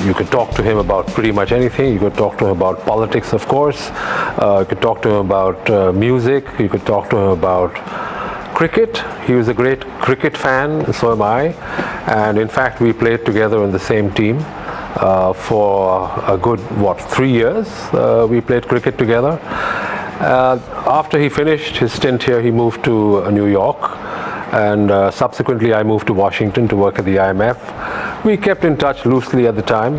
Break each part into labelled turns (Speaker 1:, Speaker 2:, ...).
Speaker 1: You could talk to him about pretty much anything. You could talk to him about politics, of course. You could talk to him about music. You could talk to him about cricket. He was a great cricket fan, and so am I. And in fact, we played together in the same team for a good, 3 years. We played cricket together. After he finished his stint here, he moved to New York. And subsequently I moved to Washington to work at the IMF. We kept in touch loosely at the time,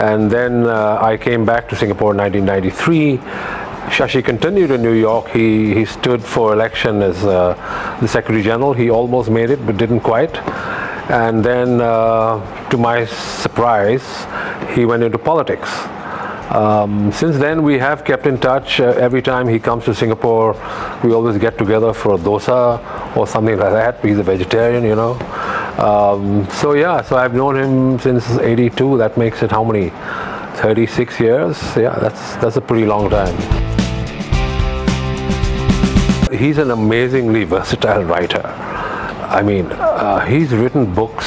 Speaker 1: and then I came back to Singapore in 1993. Shashi continued in New York. He stood for election as the Secretary General. He almost made it, but didn't quite. And then, to my surprise, he went into politics. Since then, we have kept in touch. Every time he comes to Singapore, we always get together for a dosa or something like that. He's a vegetarian, you know. So yeah, so I've known him since '82. That makes it how many? 36 years? Yeah, that's a pretty long time. He's an amazingly versatile writer. I mean, he's written books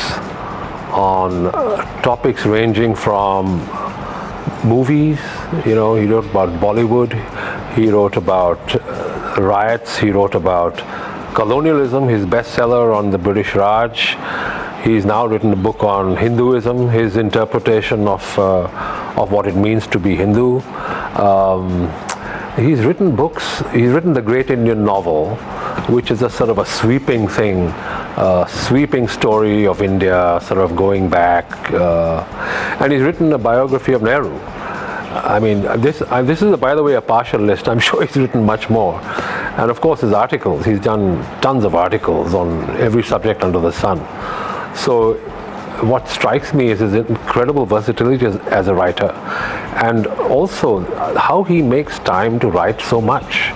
Speaker 1: on topics ranging from movies, you know. He wrote about Bollywood, he wrote about riots, he wrote about colonialism, his bestseller on the British Raj. He's now written a book on Hinduism, his interpretation of what it means to be Hindu. He's written books. He's written the Great Indian Novel, which is a sort of a sweeping thing, sweeping story of India, sort of going back. And he's written a biography of Nehru. I mean, this is, by the way, a partial list. I'm sure he's written much more. And of course, his articles. He's done tons of articles on every subject under the sun. So what strikes me is his incredible versatility as a writer, and also how he makes time to write so much.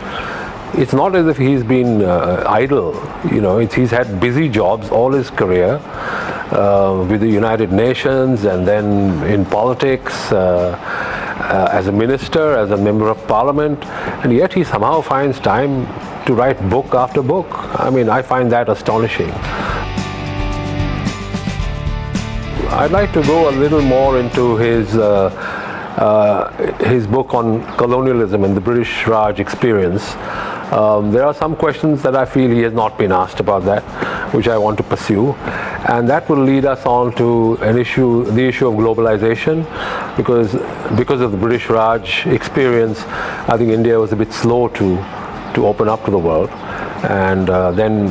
Speaker 1: It's not as if he's been idle, you know. He's had busy jobs all his career, with the United Nations, and then in politics, as a minister, as a member of parliament, and yet he somehow finds time to write book after book. I mean, I find that astonishing. I'd like to go a little more into his book on colonialism and the British Raj experience. There are some questions that I feel he has not been asked about that, which I want to pursue, and that will lead us on to the issue of globalization, because of the British Raj experience, I think India was a bit slow to open up to the world, and then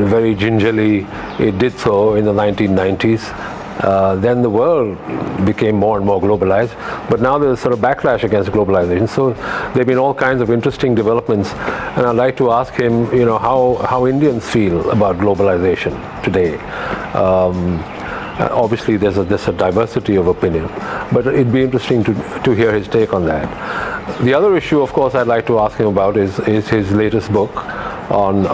Speaker 1: very gingerly it did so in the 1990s. Then the world became more and more globalized, but now there's sort of backlash against globalization. So there have been all kinds of interesting developments, and I'd like to ask him, you know, how Indians feel about globalization today. Obviously, there's a diversity of opinion, but it'd be interesting to hear his take on that. The other issue, of course, I'd like to ask him about is his latest book on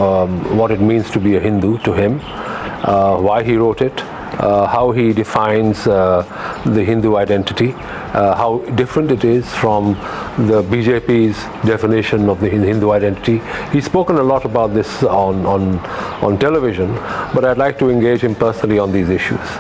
Speaker 1: what it means to be a Hindu to him, why he wrote it. How he defines the Hindu identity, how different it is from the BJP's definition of the Hindu identity. He's spoken a lot about this on television, but I'd like to engage him personally on these issues.